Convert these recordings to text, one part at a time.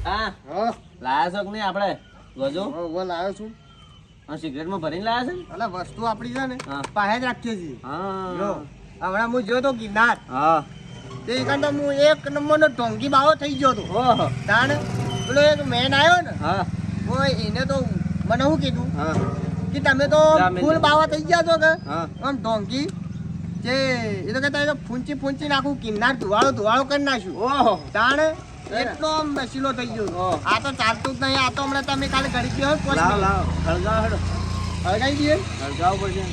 હા હા લાયા છો કે નહીં આપણે ગજો હું લાવ્યો છું. સિગરેટમાં ભરીને લાયા છે ને? એટલે વસ્તુ આપણી છે ને હા. પાસે જ રાખીએ છીએ. જો હા હમણાં હું જોયો તો ગિરનાર હા તે એકાંત હું એક નંબરનો ઢોંગી બાવો થઈ ગયો હતો. ઓહો તાણ પેલો એક મેન આવ્યો ને હા ઓય એને તો મને શું કીધું હા કે તમે તો રામેન્દ્ર. ફૂલ બાવા થઈ ગયા છો કે હા આમ ઢોંગી જે એ તો કહેતા ફૂંચી ફૂંચી નાખું ગિરનાર ધુવાળો કરી નાખ્યું. ઓહો તાણ એટલો આમ મસીલો થઈ ગયો. ઓહ. આ તો ચાલતું જ નહીં. આ તો હમણાં તમે કાલે ઘડી ગયો લાવ લાવ હળગાવ હેડો હળગાઈ દઈએ. હળગાવ પડશે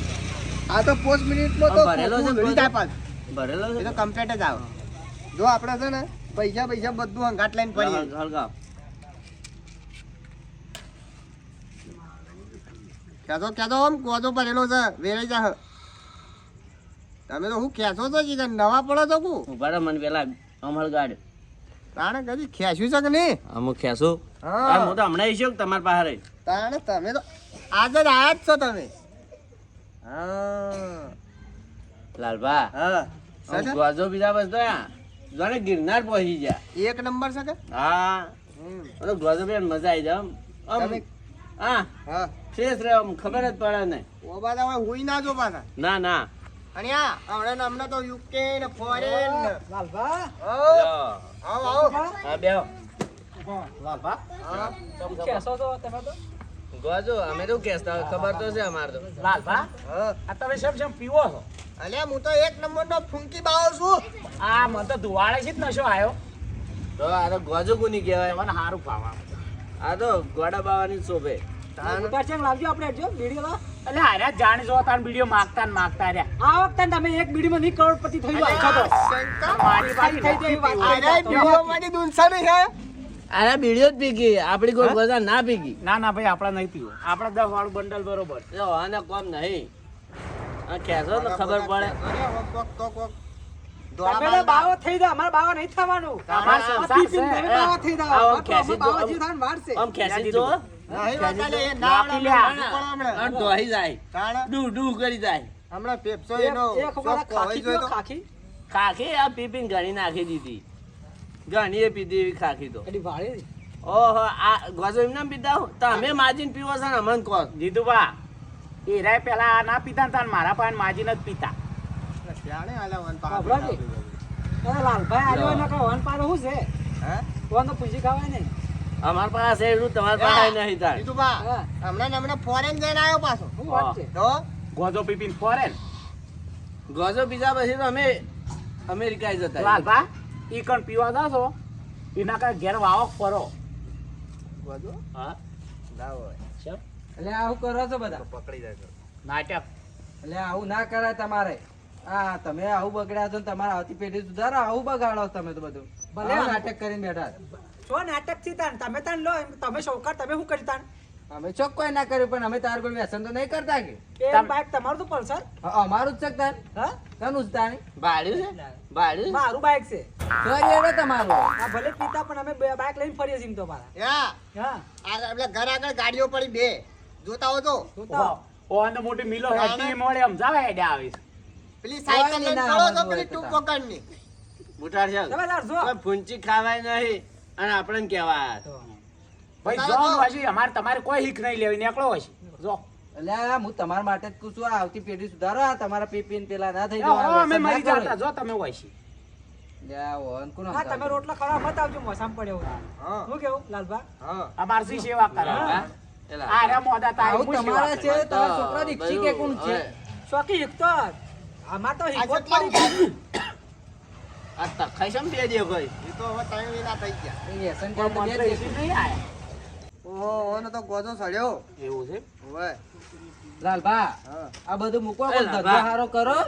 આ તો 5 મિનિટમાં તો ભરેલો છે ભરી જાય પાછું. ભરેલો એ છે તો કમ્પ્લીટ જ આવે. જો આપણે છે ને પૈસા બધું હંગાટ લઈને પડીએ. હળગાવ ક્યાંતો આમ કોજો ભરેલો છે વેરાઈ જા. તમે તો હું ખેંચો છો કે નવા પડો છો કુ ઉભા રહો મને પેલા આમ હળગાડ તાણે કદી ખેંચ્યું છે કે નહીં? અમુક ખેંચું હા હું તો હમણાં ઈચ્છું કે તમારા પાસે રહી તાણે તમે તો આજ જ આયા જ છો તમે. હા લાલભા હા આમ ગોજો બીજા બસ તો જાણે ગિરનાર પહોંચી ગયા. એક નંબર છે કે હા હમ. તો ગોજો બી મજા આવી જાય આમ તમે- હા હા ફ્રેશ રહે આમ ખબર જ પડે નહીં. ઓ બાદા હવે હુઈ ના જો પાછા. ના ના અને આ હમણાં તો યુકે ને ફોરેન ને લાલભા લ્યો. આવો હા બેહો લાલભા હા શું કહેશો તો તમે તો ગોજો અમે તો કેસતા ખબર તો છે અમારે તો લાલભા હા આ તમે શેમ પીવો છો અલ્યા હું તો એક નંબરનો ફૂંકી બાવો છું. આ મને તો ધુવાળે જ નશો આવ્યો તો આ તો ગોજો કોની કહેવાય મને સારું ખાવા આ તો ગોડા બાવાની જ શોભે લાવજો આપણે જો વિડીયો એટલે હારે જાણી જો તાર વિડીયો માંગતા ને માંગતા રહ્યા આ વખતે તમે એક વિડીયોમાં નહીં કરોડપતિ થઈ ગયો આખો તો શંકર, મારી પાછી થઈ ગઈ વાત અરે વિડીયોમાંની દુનસાની છે. અરે બીડીઓ જ પીકી આપડી કોઈ ગોજા ના પીકી ના ના ભાઈ આપડા નહીં પીવો આપડા 10 વાળું બંડલ બરોબર જો આને કોમ નહીં આ કેસો તો ખબર પડે અરે વક વક તોક વક. દોડા તમે બાંધા. બાવો થઈ જાવ અમારે બાવા નહીં થવાનું અમાર સંસાર છે. તમે બાવા થઈ જાવ આમ અમારે ખેંચી બાવા જો, જે થાય ને વાર છે આમ ખેંચી જો નહીં વાતાલે, એ ના નાખી આવડે, લ્યા. હમણાં પણ હમણાં. અને દોહી જાય તાણે ડૂ કરી જાય હમણાં પેપ્સો એનો એક વખત શોખ ખાખી હોય પીવો તો. ખાખી ખાખી આ પીપીને ઘણી નાખી દીધી ઘણી એ પીધી એવી ખાખી તો એડી વાળી ઓહો આ ગોજો એમ ના પીતા હો? તમે માજીને પીવો છો ને અમને કહો જીતુભા એ રાય પેલા આ ના પીતા ને તાન મારા પાસે માજી નથી પીતા શાણે હાલ્યા વન ખબર છે? અરે લાલભાઈ આવ્યો ને કે વન પાડો શું છે હે? વન તો પૂછી ખાવાય નહીં અમાર પાસે એટલું તમારી પાસે નહીં થાય બીજું બા, હા. હમણાં ને હમણાં foreign જઈને આવ્યો પાછો. શું વાત છે તો ગોજો પીપીને ફરે ને ગોજો પીધા પછી તો અમે અમેરિકા જતા રહીએ. લાલભા ઈ કણ પીવા જાશો એના કાંઈ ઘેર વાવક ફરો બધું હા ના હોય. ચમ. એટલે આવું કરો છો બધા પકડી જાય તો. નાટક એટલે આવું ના કરાય તમારે હા તમે આવું બગડ્યા છો ને તમારા આવતી પેઢી સુધારો આવું બગાડો તમે તો બધું ભલે નાટક કરીને બેઠા શું નાટક થી તાન તમે તાન લો એમ તમે શૌકાર તમે શું કરી તાન અમે ચોખ્ખો ના કર્યું પણ અમે તાર કોઈ વ્યસન તો નહીં કરતા કે એ બાઈક તમારું તો પલ્સર અમારું જ છે તાર હા તનું જ તાણી ભાડ્યું છે ભાડ્યું છે? મારું બાઈક છે કરીએ ને તમારું આ ભલે પીતા પણ અમે બાઈક લઈને ફરીએ છીએ એમ તો મારા યા, હા આ આપણે ઘર આગળ ગાડીઓ પડી બે જોતા હો તો જોતા હો. ઓન મોટી મિલો હેઠી મળે એમ જાવે હેડે આવીશ પેલી સાયકલ લઈને ના, પડો તો ના, પેલી ના, ટુ ના. પકડની. બુટાડ છે તમે તાર જો કોઈ ફૂંચી ખાવાય નહીં અને આપણને કહેવાય ભાઈ બતાવો જો તો. હજી અમારે તમારે કોઈ હીક નહીં લેવી નીકળો હશે જો એટલે હું તમારા માટે જ કહું છું આ આવતી પેઢી સુધારો આ તમારા પીપીન પેલા ના થઈ અમે મરી જતા જો તમે હોય છે હા તમે રોટલા ખરા મત આવજો મોસામ પડ્યો હોય. હા શું કેવું લાલભા હા અમાર સી સેવા કરે હા? એલા. આ રે મોદા તારી આવું હું તમારા સેવા છે કરું. તમારા છોકરા દીક્ષી કે કોણ છે હવે શોકી હિકતો આમાં તો આ હિકવત કેટલા પડી આ તખાઈ શેમ બે દે કોઈ એ તો હવે ત્રણ વિના થઈ ગયા. એ વ્યસન કોઈ કરતા મંત્ર બે જ એસી નહીં આયા. ઓહો ઓનો તો ગોજો સડ્યો. એવું છે ઓય લાલભા હા આ બધું મૂકો એ કોઈ લાલભા. ધંધો હારો કરો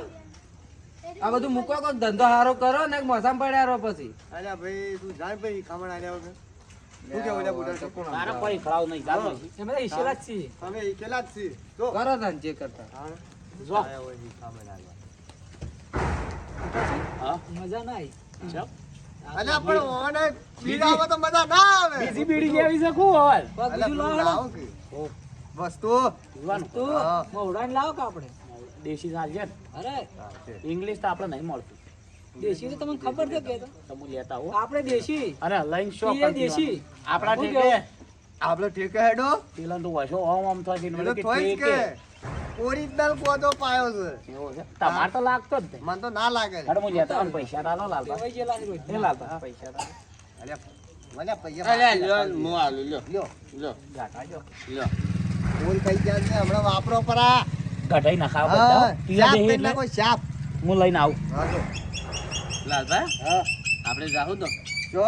આ બધું મૂકો કોઈ ધંધો હારો કરો ને મોસામ પડ્યા રહો પછી અલ્યા ભાઈ તું જાણ ભાઈ ખામણ આલ્યા વગર. શું કેવું લ્યા બુડા તો? મારા કોઈ ખડાવ નહીં જાતો છે. અમે તો હિસેલા જ છીએ અમે એકેલા જ છીએ. જો. કરો ધન જે કરતા હા. જો આયા હોય ઈ ખામણ આલ્યા. હા મજા ના આવી ચમ. અલ્યા પણ ઓને પીડામાં તો મજા ના આવે. બીજી બીડી કેવી છે કુ હોય પગ અલ્યા બીજું પણ લાવો લાવો કે. વસ્તુ જોવાનું તું હા. મોવડાને લાવો કે આપણે દેશી ચાલશે ને અરે હા, છે. ઇંગ્લિશ તો આપણે નહીં મળતું દેશી તો તમને ખબર છે કે તો તો હું લેતા આવું આપણે દેશી અને લઈને શો એ દેશી આપણા હું ઠેકે આપણે ઠેકે હેડો પેલા તો વસો ઓમ થાય છે એટલે થોઈ જ કે ઓરિજિનલ ગોદો પાયો છે એવું છે તમાર તો લાગતો જ મને તો ના લાગે અરે હું લેતા આવું પૈસા ડાલો લાલબા લેવાઈ ગયેલા છે રોજ. એ લાલબા પૈસા ડાલો અલ્યા મને પૈસા અલે લ્યો હું આલુ લ્યો લ્યો લ્યો ગાટા જો લ્યો ફૂલ થઈ ગયા છે હમણાં વાપરો પરા ગાટાઈ ના ખાવ હા બધા પીવા શાપ દે કરી એટલે નાખો શાપ હું લઈને આવું હા જો લાલબા હા આપણે જાહું તો જો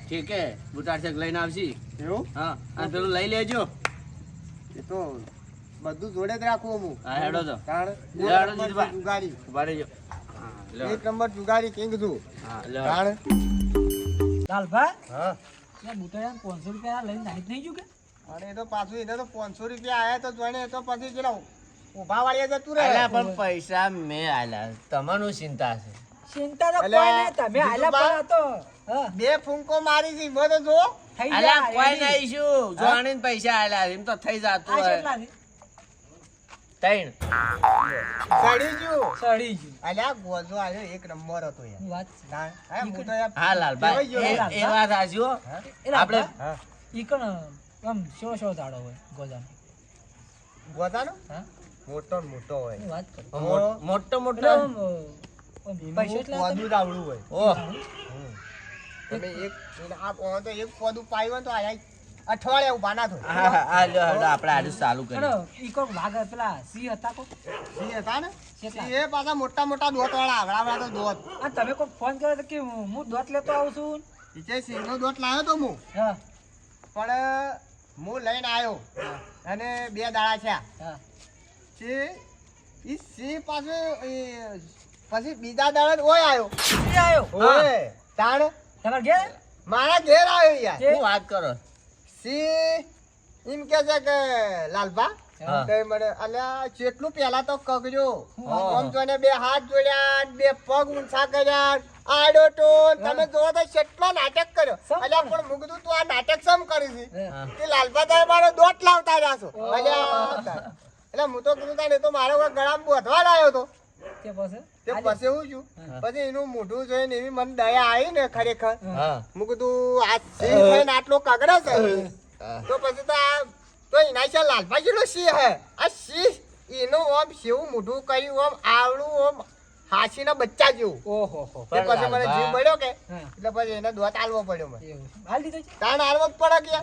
ઠીક હે બુટાર છેક લઈને આવશી એવું હા અને પેલું લઈ લેજો એ તો બધું જોડે જ રાખવું હું હા હેડો તો કારણ હેડો જીતવા. જુગારી ઉભા રહેજો હા લ્યો એક નંબર જુગારી કિંગ છું હા લ્યો કારણ લાલભા હા ત્યાં બુટાયા 500 રૂપિયા લઈને નાઈટ નહીં ગયું કે અને એ તો પાછું એને તો 500 રૂપિયા આયા તો જોઈને એ તો પછી પેલા ઉભા વાળીએ જતું રહે અલ્યા પણ પૈસા મેં આલ્યા તમારું ચિંતા છે ચિંતા તો અલ્યા, કોઈ નહીં તમે આલ્યા બીજું પણ હતો હા બે ફૂંકો મારી છે બધો જો થઈ અલ્યા જાય કોઈ ready. નહીં શું જોણીને પૈસા આલ્યા એમ તો થઈ આ જતું હોય કેટલા છે? ત્રણ સડી ગયું સડી ગયું અલ્યા ગોજો આવ્યો એક નંબર હતો યાર શું વાત છે? હા, હા, હું તો યાર હા લાલભાઈ કેવાય ગયો. એ વાત સાચી હો એ લાલભા, આપણે હા ઈ કણ આમ શો દાડો હોય ગોજાનો ગોજાનો હા મોટો ને મોટો હોય શું વાત કરો મોટો એટલે મોટો આમ, આમ પૈસા એનું એટલા પોદું જ આવડું હોય ઓહ તમે એક આ તો એક પોદું પાયું હોય તો આ અઠવાડિયા ઉભા ના થાય હા હા હા લ્યો હેડો આપણે આજે ચાલુ કરીએ પણ ઈ કોક વાઘ પેલા સિંહ હતા કોક સિંહ હતા ને કેટલા? સિંહ એ પાછા મોટા મોટા દોત વાળા આવડા તો દોત અને તમે કોક ફોન કર્યો તો કે હું દોત લેતો આવું છું એ સિંહનો દોત લાવ્યો તો હું હા પણ હું લઈને આવ્યો અને 2 દાડા થયા હા ઈ સિંહ પાછું પછી બીજા દાડા ઓય આવ્યો એ આયો ઓય તાણ તમારે ઘેર મારા ઘેર આવ્યો યાર જે- શું વાત કરો સિંહ એમ કે છે કે લાલભા હા. તે મને અલ્યા કેટલું પેલા તો કગજો હા. આમ જોઈને 2 હાથ જોડ્યા 2 પગ ઊંચા કર્યા આડો તો તમે જોવો તો કેટલો નાટક કર્યો સમ અલ્યા પણ મું કીધું તું આ નાટક સમ કરી છે હા. કે લાલભા તારે મારો દોટ લાવતા જાશો અલ્યા એટલે હું તો કીધું તાને તો મારો કોઈ ગળામાં બોધવા લાવ્યો તો તે પાસે તે પછી હું છું પછી એનું મોઢું જોઈને એવી મને દયા આવી ને ખરેખર હા હું કીધું આ સિંહ થઈને આટલો કગડે છે તો પછી તો આ તો એના છે લાલભાઈ જેટલો સિંહ હે આ સિંહ એનું આમ સેવું મોઢું કર્યું આમ આવડું આમ હાસીના બચ્ચા જેવું ઓહો હો તે પછી મને જીવ મળ્યો કે હા એટલે પછી એને દોત આલવો પડ્યો મને એવું છે. હાલ દીધો છે તાણ આલવો જ પડે કે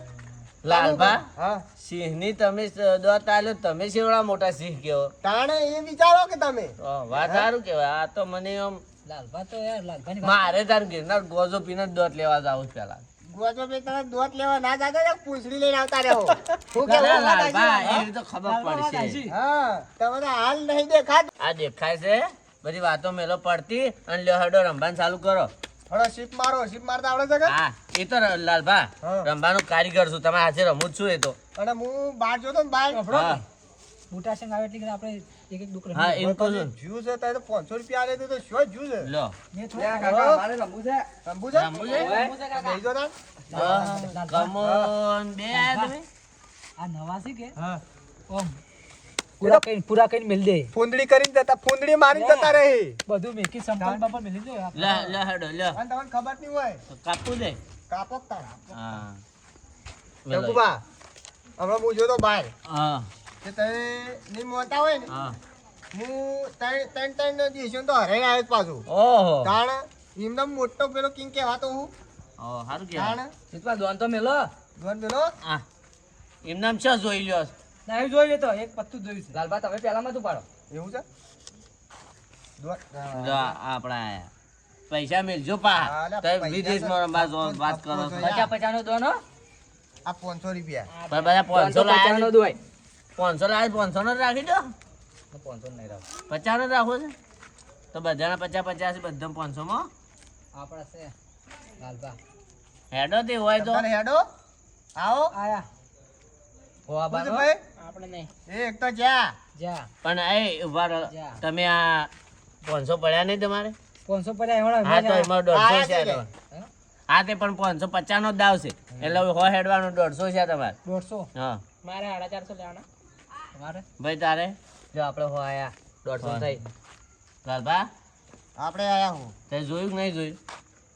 લાલભા હા સિંહની તમે દોત આલ્યો તમે શેવડા મોટા સિંહ કેવો તાણ એ વિચારો કે તમે વાત સારું કેવાય આ તો મને આમ લાલભા તો યાર લાલભાની મારે તાર ગિરનાર ગોજો પીને જ દોત લેવા જાવું છે પેલા ગોજો બે તમે દોત લેવા ના જાતા ને પૂંછડી લઈને આવતા રહો હું કે ના, લાલભા એવી તો ખબર વાત પડશે હાચી. હા તમે તો હાલ નહીં દેખાત આ દેખાય છે બધી વાતો મેલો પડતી અને લ્યો હેડો રમવાનું ચાલુ કરો થોડો શીપ મારો શીપ મારતા આવડે છે કે હા એ તો લાલભા હા. રમવાનો કારીગર છું તમારા હાથે રમું જ છું એ તો અને હું બહાર જોતો ને બહાર હા બુટા સંગ આવે એટલે કે આપણે એક એક દુકડો હા એમ કહું છું જ્યુસ હતા તો 500 રૂપિયા આલે તો શું જ્યુસ છે લો મેં લે થોડા કાકા મારે રમવું છે રંબુ છે રમવું છે? લઈ જો તાન. કમોન બે આયા તમે આ નવા છે કે હા ઓમ પૂરા કઈ મિલ દે ફૂંદડી કરીને જતા ફૂંદડી મારીને જતા રહી બધું મેકી સંપલ બાપા મિલી દે લે લે હેડો લે અને તમને ખબર નહીં હોય તો કાપવું દે કાપો તાર હા રઘુબા હમણાં હું જોતો બહાર હા કે તમે નહીં મોટા હોય ને હા હું ત્રણ દિવસો તો હરાઈ આવ્યો જ પાછું ઓહો કારણ એમને મોટો પેલો કિંગ કહેવાતો હું ઓ સારું કહેવાય કારણ ચિતવા દોન તો મેલો જોન પેલો હા એમ નામ શું જોઈ લ્યો ના એ જોઈ લેતો એક પત્તું જોયું છે લાલબા તમે પેલામાં તું પાડો એવું છે જો આપણા આયા પૈસા મેલજો પા હા, લે, તમે પૈસા વિદેશમાં રમવા જો વાત કરો છો પૈસા. 50 નો દોન હો આ 500 રૂપિયા પણ બધા 500 લાયા દોય 500 લાયા 500 નો જ રાખી દો 500 નહીં રાખ 50 નો જ રાખો છે તો બધાના 50 50 છે બધા 500 માં આપણા છે લાલબા હેડો તે હોય તો તમારે હેડો આવો આયા પૂછ ભાઈ આપણે નહીં એ એક તો જા જા પણ એ ઉભા રહો જા. તમે આ 500 પડ્યા નહીં તમારે 500 પડ્યા એવડા હા તો એમાં 150 આયા છે છે તમારે. હા તે પણ 550 નો જ દાવ છે એટલે હો હેડવાનો 150 છે તમારે 150 હા મારે 450 લેવાના તમારે ભાઈ તારે જો આપણે હો આયા 150 થઈ લાલભા આપણે આયા હું તે જોયું કે નહીં જોયું?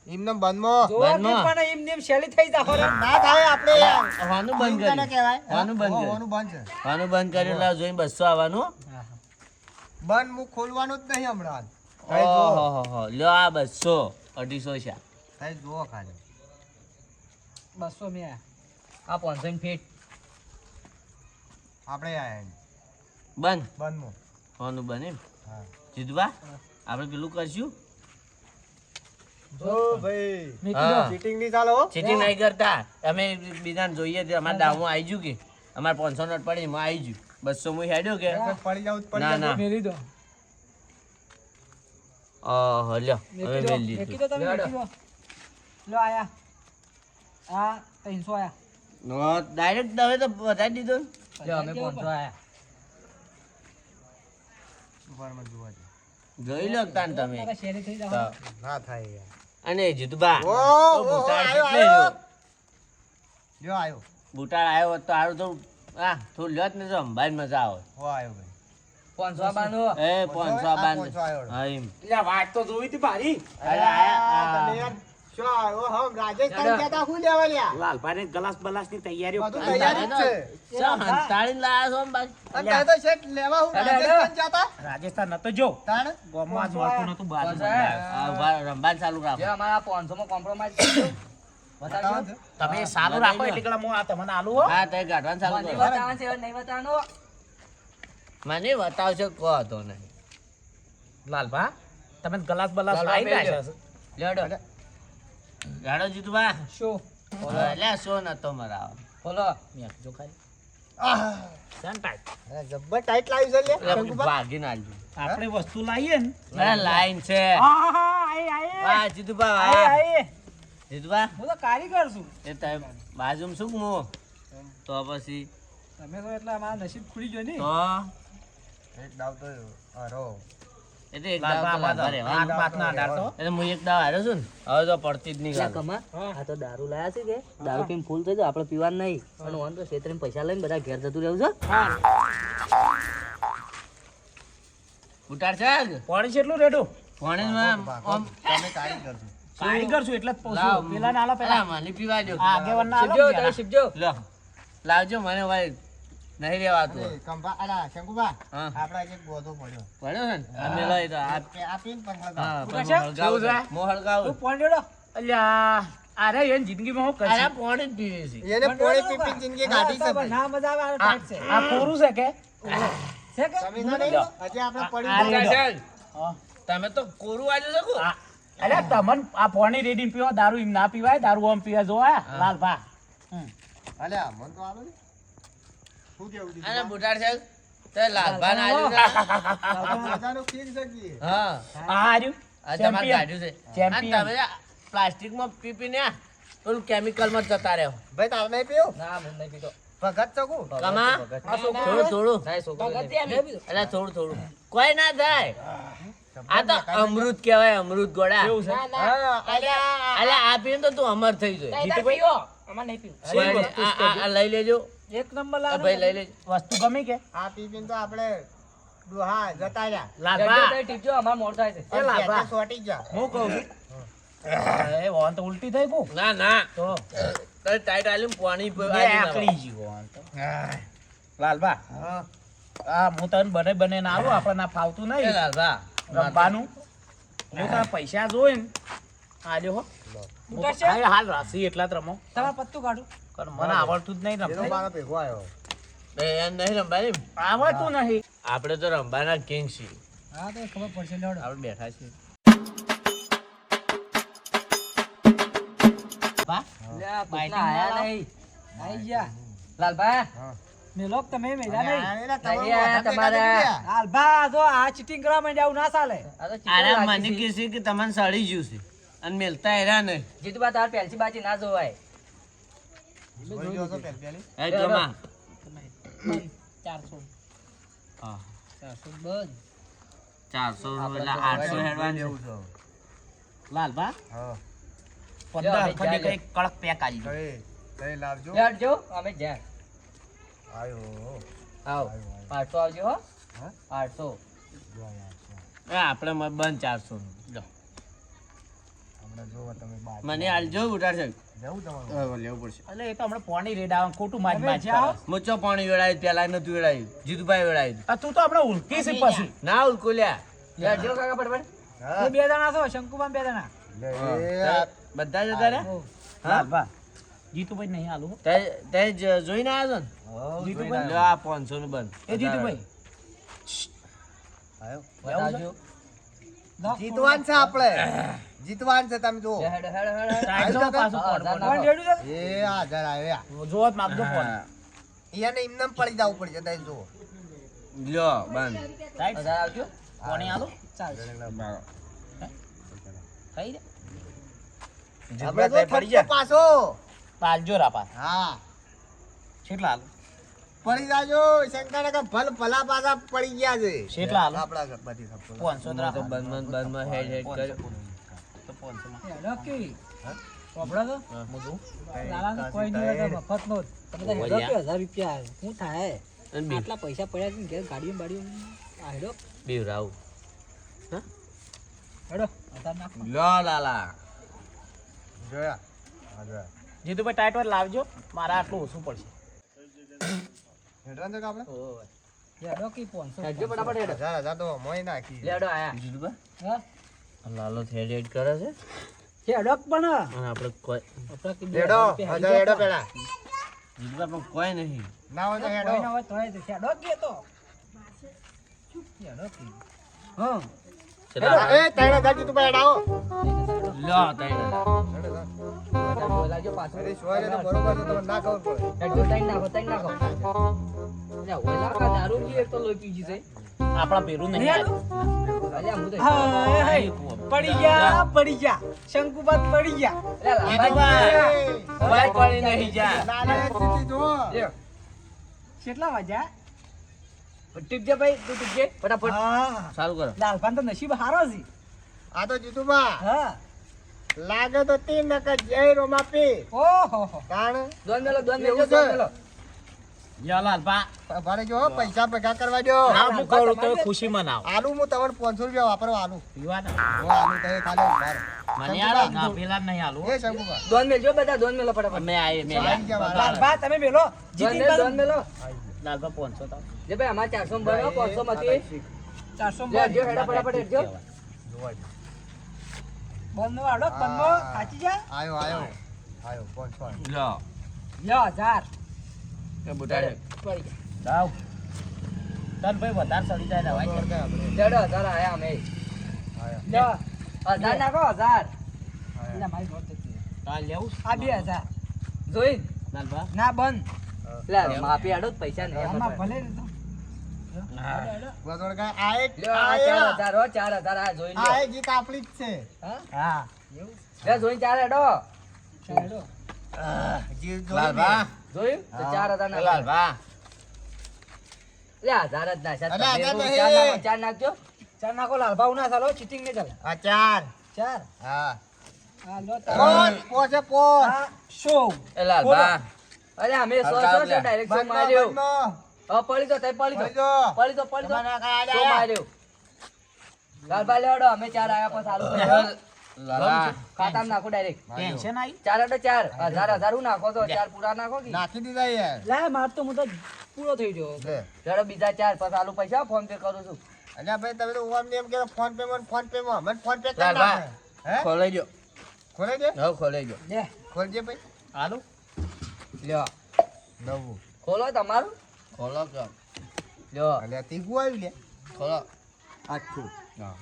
એમને બંધમાં જોવાથી પણ એમ નેમ શેલી થઈ જાહો રે. ના થાય આપણે હોવાનું બંધ કોને કર્યું. કહેવાય હોવાનું બંધ કર્યું. હોવાનું બંધ છે હોવાનું બંધ કર્યું એટલે જોઈને 200 આવવાનું. બંધ મુખ ખોલવાનું જ નહીં હમણાં થાય જુઓ ઓહોહો. લ્યો આ 200 250 છે. થાય જુઓ ખાલી 200 મે આ 500 ની ફીટ આપણે આયા બંધ બંધમાં હોવાનું બંધ એમ. હા જીતવા આપણે પેલું કરશું. જો ભાઈ હા. ચીટિંગ નહીં ચાલો ચીટિંગ નહીં કરતા. અમે બીજાને જોઈએ તે અમારા દાવમાં આવી ગયું કે અમારે 500 નોટ પડી એમાં આવી ગયું. 200 હું હેડ્યો કે પડી જાવ તો પડી ના જાવ ના. મેલી દો. ઓહો લ્યો હવે મેકી દો. મેલી મેકી દીધું. દો તમે મેકી દો. લો આયા. આ 300 આયા. ડાયરેક્ટ હવે તો વધારી દીધો ને. લ્યો અમે 500 આયા ઉપરમાં જોવા દે. જોઈ લો તાન તમે. તારા શેલી થઈ જાહો. તો. ના થાય યાર અને જીતુભા ઓ, તો ઓ, બુટાડ આયો, કેટલે આયો. લ્યો? જો આયો બુટાડ આવ્યો હોત તો સારું તો થોડું લ્યો જ ને તો અંબાઈને મજા આવે. હો આયો ભાઈ 500 બાનો એ 500 આ બાન 500 આવ્યો. હા એમ. એટલે વાત તો જોવી હતી ભારી. અરે આયા તમે આ. યાર શું આયો હમ રાજસ્થાન ગયા તા હું લેવા લ્યા લાલભાઈ ગ્લાસ બલાસની તૈયારીઓ બધું કરી. તૈયારી જ છે ચા હંતાડીને લાયા છો અંબાજી? અને તારે તો શેઠ લેવા હું અરે, રાજસ્થાન જતા રાજસ્થાન નતો જો તાણ ગોમમાં જ મળતું નતું બાજુ. આ ઉભા રમવાનું ચાલુ રાખો. લ્યો અમારા 500 માં કોમ્પ્રોમાઇઝ કરજો બતાવો બતાવજો છો? તમે સારું રાખો એટલે કે હું આ તમને આલુ હો. હા તે ગાંઠવાનું ચાલુ મને કરો. બતાવવાનું છે નહીં બતાવવાનું મને બતાવશો કહો તો નહીં. લાલભા તમે ગ્લાસ બલાસ લાલભા લાવી બેજો. નાખ્યા છે. લ્યો ડો ગાડો જીતુભા. શું? એટલે શું નતો મરાવો. બોલો મેકજો ખાલી. આહ, શાન ટાઈટ. અરે જબ્બર ટાઈટ લાવી છે લે એટલે શંકુભા. ભાગીને આલજો. આપણે વસ્તુ લાવીએ ને. અરે લાઈન છે. આયે વાહ જીતુભા વાહ. આયે. જીતુભા હું તો કારીગર છું. એ તમે બાજુમાં શું મો તો પછી તમે તો એટલે અમારા નસીબ ખુલી ગયો ને. તો એક દાવ તો અરો એટલે એક દાવ તો લાલભા લાભા રહેવા. આઠ પાંચના 1800. એટલે હું એક દાવ હાર્યો છું ને હવે તો પડતી જ નહીં ગાળ. આ તો દારૂ લાયા છે કે દારૂ પીને ફૂલ થઈ જાય આપણે પીવાનું નહીં અને ઓન તો ક્ષેત્રે પૈસા લઈને બધા ઘેર જતું રહેવું છે ઉતાર છે કે? પાણી કેટલું રેડું? પાણીમાં આમ તમે કારીગર છો કારીગર છું એટલે જ લાવ. પૂછું. પેલા ના આલો પેલા. અલા, મને પીવા દો. આ આગેવાનના આલો શિવજો ને તમે પેલા. શિવજો લો લાવજો મને ભાઈ નહીં રેવાતું. અરે કંપા અલા શંકુભા હા આપડા એક ગોધો પડ્યો પડ્યો છે ને અમે લઈ તો આ આપીને પણ હા શું પણ છે? હું હળગાવું કેવું છે? છું. હું હળગાવું તું પાણી રેડો. અલ્યા અરે એન જિંદગીમાં હું છું. અરે કરશું? પાણી જ પીવે છે. એને પોણી પીપી જિંદગી કાઢી છે ભાઈ. ના મજા આવે આ ટાઈટ છે. આ કોરું છે કે? છે કે? તમે ના નહીં લો. હજી આપણે આ પડી રેડો. ગયા. સાહેબ, હા. તમે તો કોરું આલ્યું છે કો? આ- અલ્યા તમન આ પાણી રેડીને પીવો દારૂ એમ ના પીવાય દારૂ આમ પીવા જોવા લાલભા. અલ્યા મન તો આવે ને શું કેવું દીધું અને બુટાર સાહેબ તે લાલભાને આલ્યું છે. મજાનું ખીર છે કે હા આ હાર્યું. આ તમારે Champion. કાઢ્યું છે. Champion. અને તમે આ પ્લાસ્ટિકમાં પી પીને આ પેલું કેમિકલમાં જ જતા રહ્યો. ભાઈ તાર નહીં પીવું ના હું નહીં પીતો ભગત ચકુ કમા થોડું થોડું થાય છોકરો એટલે થોડું થોડું કોઈ ના થાય. આ તો અમૃત કહેવાય અમૃત ગોળા. કેવું છે? હા અલ્યા અલા આ પીને તો તું અમર થઈ જાય. જીતુભાઈ, અમાર નહીં પીવું કોઈ નહીં. આ લઈ લેજો. એક નંબર આ લાલ ભાઈ લઈ લેજો. વસ્તુ ગમી કે આ પીપીને તો આપણે હા જતા રહ્યા લાલભા જગ્યા ટીપજો અમાર મોડ થાય છે એ લાભા. પેટે સોટી જા હું કહું છું એ વોન તો ઉલટી થઈ બહુ ના ના તો તારે ટાઈટ આલ્યું પાણી બે આલ્યું ના આકડી જીવો વોન તો લાલભા હા આ હું તને બને ના આવું આપણે ના ફાવતું ભાઈ. એ નહીં લાલભા. રમવાનું જો તારા પૈસા જોઈ ને આલ્યો હો હું હાલ રાસી એટલા જ રમો તમારે પત્તું કાઢું મને આવડતું જ નહીં એનો રમતા મારો ભેગો આવ્યો બે એમ નહીં રમવાની. આવડતું નહીં આપણે તો રમવાના કિંગ છીએ. હા તો ખબર પડશે લેવડો આપણે બેઠા છીએ. લે આ ભૂતના આયા નહીં આઈ ગયા લાલભાઈ મેલોક તમે મેલા નહીં આવેલા નહીં આયા તમારે. લાલભા જો આ ચીટિંગ કરવા માંડે આવું ના ચાલે આ તો આરે ચીકુ મને લાગી કહે છે કે તમને સડી ગયું છે અને મેલતા હેરા નહીં. જીતુબા તાર પેલસી બાજી ના જોવાય જોઈ લ્યો છો પેલી એ કમા. 400 હા 400 બંધ 400 એટલે 800 હેડવાનું એવું છે. છે લાલભા હા 15 લ્યો, ખડી લ્યો. કઈ કડક પેક આલી દો. કઈ લાવજો લેટજો અમે જ્યાં આયો આવ 800 આવજો હો હા? 800 આપણે બંધ 400 નું. લો. મને આલજો ઉતારશે જવું તમારું લેવું પડશે. એટલે એ તો હમણાં પોણી રેડ આવે ખોટું માજ માજ કરે. મુચો પાણી વેળાયું પેલા નતું વેળાયું જીતુભાઈ વેળાયું આ તું તો હમણાં ઉલકી છે પછી ના ઉલકુલ્યા લેજો કાકા ફટફટ. હા. બે જણા છો શંકુબાન બે જણા લે, આ બધા જતા રહ્યા હા બા જીતુભાઈ નહીં હાલું હો. તે જોઈને આવ્યો ને જીતુભાઈ લો આ 500 નું બંધ એ જીતુભાઈ આયો. બતાવજો. જીતવાન છે આપણે જીતવાન છે તમે જુઓ લે, હેડો, હેડો, હેડો, હેડો. સાઈડ માં પાછું હા, કોણ હા, કોણ. એ આ જરા આવ્યા જોત માગજો ફોન એને એમને પડી જવું પડશે તમે જુઓ લ્યો બંધ સાઈડ વધારે આવજો. પોણી હાલો ચાલ થઈ રે આપણે તો થપ્પો પાછો પાલજો રાપા હા કેટલા હાલો પડી જાજો શંકર કે ભલ ભલા પાછા પડી ગયા છે કેટલા હાલો આપણા બધી થપ્પો 500 તો બંધમાં હેડ હેડ કર્યો તો 500 માં અને પૈસા પડ્યા છે ઘેર ગાડીઓ બાડીઓ હેડો બીવ રાવ હેડો લો લાલા જોયા હા જોયા જીતુભાઈ ટાઈટ વાર લાવજો મારા આટલું ઓછું પડશે હેડવાન છે કે આપણે હેડો કે 500 હેડજો ફટાફટ હેડો. હજાર હજાર તો મોય નાખી હેડો આયા જીતુભાઈ હા લાલો હેડ હેડ કરે છે હેડો પણ અને આપણે કોઈ હેડો હજાર હેડો પેલા જીતુભાઈ પણ કોઈ નહીં ના હોય તો હેડો હા ચલા એ 3000 જીતું ભાઈ હેડાવો લ્યો તઈ લાગજો પાછો અરે સોય તો બરોબર છે તમને ના ખબર પડે હેડજો ટાઈમ નાખો અલ્યા ઓય લાકા દારૂ જી એક તો લોહી પીજી છે આપણા ભેરું નહીં હાલું. અલ્યા હું તો પડી ગયા શંકુબાદ પડી ગયા જીતુભાઈ કોઈ પડી નહીં જા લાલે જીતી જો કેટલા વાગ્યા ટીપજે ભાઈ તું ટીપજે ફટાફટ ચાલુ કરો લાલપાન તો નસીબ હારો છે આ તો જીતું બા હા લાગે તો 3 નકર જય રોમાપી ઓહો કારણ દોન મેલો એવું છે? દોન મેલો યો લાલપા ભારે જો પૈસા ભેગા કરવા દો ના હું કરું તો ખુશી મનાવ આલુ હું તમને 500 રૂપિયા વાપરવા આલુ પીવાના જો આલુ તો એ ખાલી બાર મને યાર ના પેલા નહીં હાલું એ શંકુબા દોન મેલજો બધા દોન મેલો ફટાફટ અમે આવીએ મેં આવી ગયા વાળા. લાલપા તમે બેલો દોન મેલો લાલપા 500 તાવ જે ભાઈ અમાર 400 બનો 500 માંથી 400 લેજો હેડા ફટાફટ હેડજો બંધ વાડો બંધ સાચી જા આયો આયો આયો 500 લ્યો યો 1000 એ બુટાડે પડી ગયા જાવ તન ભાઈ વધારે સડી જાય ને ભાઈ આપણે લેડો હજાર આયા અમે આયો લ્યો 1000 નાખો 1000 એટલે મારી નોટ જતી આ લેવું આ 2000 જોઈ લાલપા ના બંધ લે માફી આડો જ પૈસા નહીં આમાં ભલે બરોબર કે આય લ્યો આ 4000 હો 4000 આ જોઈ લ્યો આય જીત આપણી જ છે હા લે જોઈ 4 હેડો ચાલો જીત લાલભા જોઈ તો 4000 ના લાલભા લે 1000 જ નાખ્યા અરે, તમે હજાર ચાર નહીં. નાખો, ચાર નાખજો ચાર નાખો લાલભા ના ચાલો ચીટિંગ નહીં ચાલે આ 4 ચાર હા હા લો પોચે પોચ શો એ લાલભા અરે અમે 100 હલકા 100 ડાયરેક્ટ સો માર્યો હા પડી તો તઈ પડી તો પડી તો તમારા કાંઈ સો આયા. માર્યો લાલભાઈ લેવડો અમે 4 આયા પછી ચાલુ લાલા ખાતામાં નાખો ડાયરેક્ટ ટેન્શન આવી 4 હેડો 4 1000 હું નાખો તો 4 પૂરા નાખો કે નાખી દીધા યાર લે માર તો હું તો પૂરો થઈ ગયો લે હેડો બીજા 4 પછી આલુ પૈસા ફોન પે કરું છું અલ્યા ભાઈ તમે તો ઓમ ને એમ કે ફોન પે મને ફોન પે કરી લાલભા નાખે હે ખોલાઈ દો ખોલે દે હવે ખોલાઈ દો લે ખોલજે ભાઈ હાલો લ્યો નવું ખોલો તમારું ખોલો કે લ્યો અલ્યા તીગું આવ્યું લે ખોલો આખું હા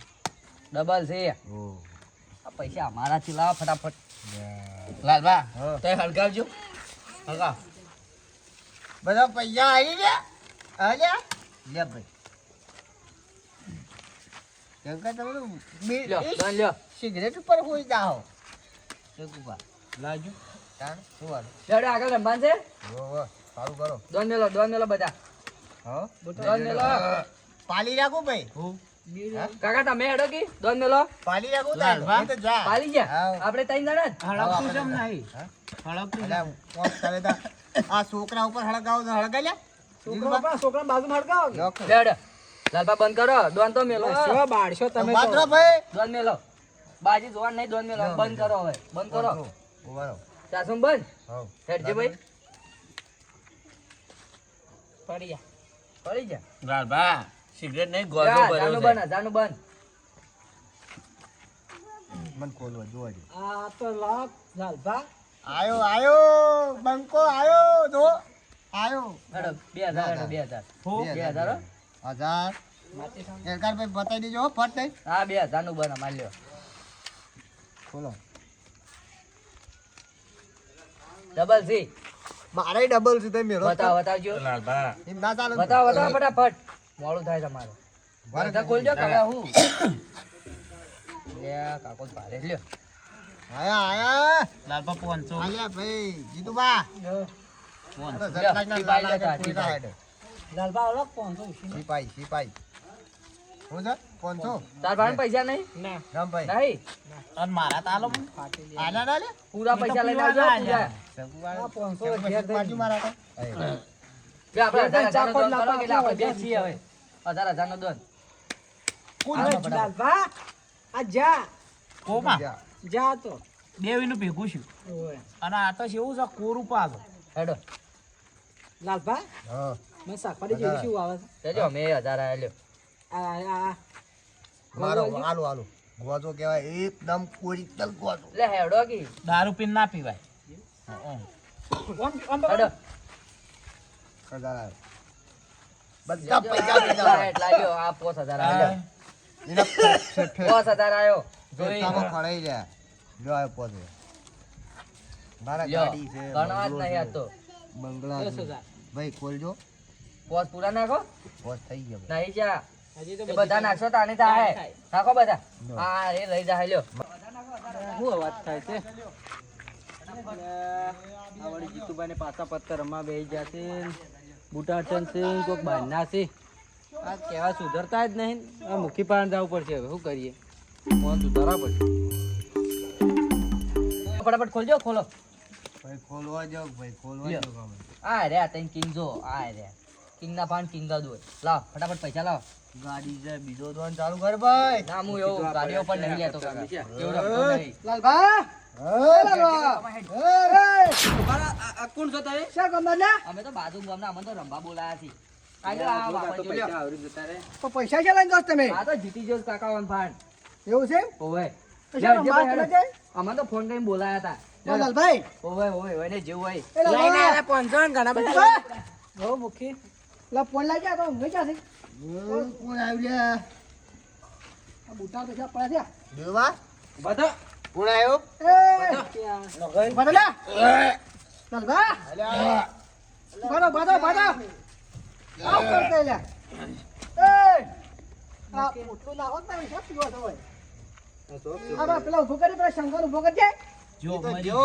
ડબલ છે ઓ આ પૈસા અમારા થી લાવો ફટાફટ લાલભા હા. તે હલકાવજો હલકાવ બધા પૈસા આવી ગયા અલ્યા લે ભાઈ કેમ કે તમે તો લ્યો દોન લ્યો સિગરેટ ઉપર હોઈ જાઓ શંકુબા લાજો તાણ શું વાળું હેડો આગળ રમવાનું છે વો સારું કરો દોન મેલો બધા હા દોન મેલો પાલી રાખું ભાઈ કાકા તમે હેડો કે દોન મેલો પાલી રાખું લાલભા. તો જા પાલી ગયા હા. આપણે ત્રણ જણા જ હળકતું કેમ નહીં હા? હળકતું અલ્યા, કોણ કરે તા? આ છોકરા ઉપર હળગાવો તો હળગાઈ લે છોકરા બાજુમાં હળગાવો કે? લોક. હેડો લાલબા બંધ કરો દોન તો મેલો શું બાળશો તમે તો? વાતરો ભાઈ દોન મેલો બાજી જોવાનું નહીં દોન મેલો બંધ કરો હવે બંધ કરો ઉભા રહો. સાસુમ બંધ હઉ. હેડજે ભાઈ પડી જા. પડી જા લાલભા સિગરેટ નહીં ગોળો જા, ભર્યો જાનું છે. બંધ જાનું બંધ મન ખોલવા જોવા દે. આ તો લાખ લાલભા. આયો બંકો આયો જો આયો હેડો 2000 હેડો 2000 2000 હો? 1000 સરકાર ભાઈ બતાવી દેજો હો, ફટ દઈ હા 2000 નું બના માલ લ્યો ખોલો. ડબલ સી મારે ડબલ છે તમે મેળો બતાવો બતાવજો લાલભા એમ ના ચાલે. બતાવો બતાવો ફટાફટ મોડું થાય તમારે બધા ખોલજો કાકા હું લે કાકો તો ભારે લ્યો આયા લાલભા 500 આલ્યા ભાઈ જીતુબા લ્યો, સરકારના ટીપાઈ લાલા લેતા, કે ટીપાઈ. પૂરા લાલભા અલગ 500 ઉછીને. સિપાઈ હું છે 500 તાર પાસે પૈસા નહીં ના. રામભાઈ નહીં અને મારા તાલો ફાટેલી. આલ્યા ના લે પૂરા પૈસા લઈને આવજો પૂરા આ 500 પછી ઘેર બાજુ દઈ. મારા બે આપણે 1000 ચાકોર નો દોન કરો લાપા એટલે આપણે બે આપવા છીએ હવે 1000 નો દોન હવે લાલભા, આ જા કોમાં જા તો. બેવીનું ભેગું છું ઓય. અને આ તો કેવું છે કોરું પાછો હેડો લાલભા હા મને શાકભાજી જેવી શું આવે છે? લેજો મે 1000 આયા લ્યો આ મારો આલુ ગોજો કહેવાય એકદમ ઓરિજિનલ ગોજો લે હેડો કી દારૂ પીને ના પીવાય હેડો કદાર આવ્યો. બધા પૈસા એટલા દીધા એટલા લ્યો આ 5000 આયા એના ફેફે 5000 આયો જોઈ ફેફામાં ખડાઈ રહ્યા લ્યો આવ્યો પોતે મારા લ્યો ગાડી છે ગણવા જ નહીં આ તો બંગલા છે. 10,000. ભાઈ ખોલજો પોસ પૂરા નાખો પોસ થઈ ગયો નહીં જા હજી તો એ બધા નાખશો તાને થાય થાય. નાખો બધા નો. હા રે લઈ જા લ્યો શું અવાજ થાય છે? આ વળી જીતુભાઈને પાછા પત્તર રમવા બેસી જશે બુટાચન સિંહ કોઈક બહારના છે આ કહેવા સુધરતા જ નહીં આ મુખી પાન જવું પડશે હવે શું કરીએ ફોન સુધારવા પડશે ફટાફટ ખોલજો ખોલો ભાઈ ખોલવા જાવ ભાઈ ખોલવા લ્યો. જાવ અમે. આ રે તઈ કિંગ જો આ રે કિંગ ના પાન કિંગ દો લાવ ફટાફટ પૈસા લાવ ગાડી છે બીજો દોન ચાલુ કર ભાઈ ના હું એવું ગાડીઓ પર નહીં લેતો કાકા એવું રમતો નહીં લાલભા કોણ છો તમે શા ગમના? અમે તો બાજુ ગામના અમને તો રંભા બોલાયા છે આજો આ વાપરજો લ્યો. તો પૈસા ક્યાં લઈને જાઓ તમે? આ તો જીતી જો કાકા વન ફાન એવું છે? ઓવે તો શા રંભા કરે છે? અમે તો ફોન કરીને બોલાયા હતા તો લાલભાઈ ઓવે ઓવે ઓવે જેવું હોય એ લાલભા. 500 ઘણા બધા હો મુખી લા ફોન લઈ જા તો ઊંઘી જાશે. કોણ આવ્યું આ બુટા તો ક્યાં પડ્યા દેવા બધા કોણ આવ્યો છે? એ બદલા લાલભા બાદો આવ કરતે લે એ આ પોટલું નાખો ને તમે શું પીવો છો ભાઈ? આ બા પેલા ઉભો કરી પેલા શંકર ઉભો કરજે. જો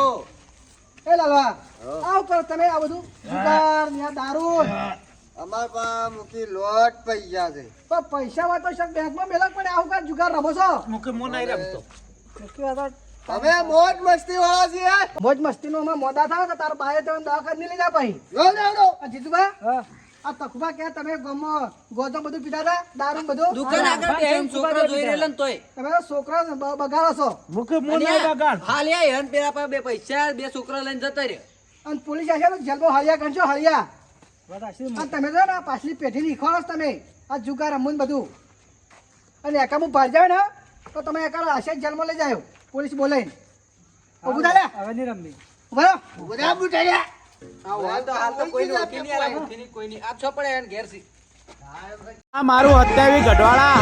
એ લાલવા આવ કરો તમે આ બધું જુગાર ને આ દારૂ અમાર પા મૂકી લોટ પૈસા છે પણ પૈસા માં તો શક બેંકમાં મેલા પણ આવું કા જુગાર રમો છો? મુકે મો નહીં રમતો મુખી વાત અમે મોજ મસ્તી વાળા છીએ મોજ મસ્તી નો મોડા થાવ તો તાર બાએ તો દવાખાને લઈ જા પછી. લો લેવડો આ જીતુબા આ તખુબા કે તમે ગમો ગોજો બધું પીતા હતા દારૂ બધું દુકાન આગળ બેહીને છોકરો જોઈ રહેલો ને તોય તમે તો છોકરા બગાડો છો મુકે મો નહીં બગાડ હાલ યા હેન પેલા પર બે પૈસા બે છોકરા લઈને જતા રહ્યો અને પોલીસ આવશે તો જેલમાં હળિયા ગણશો હળિયા અને તમે તો ને આ પાછલી પેઢી લીખો તમે આ જુગાર રમવું ને બધું અને એકામું બહાર જાવ ને તો તમે એકા હશે જેલમાં લઈ જાયો પોલીસ બોલાઈને ઉભું થાય હવે નહીં રમવી ઉભા બધા બુટાડ્યા આ મારું 27 ગઢવાળા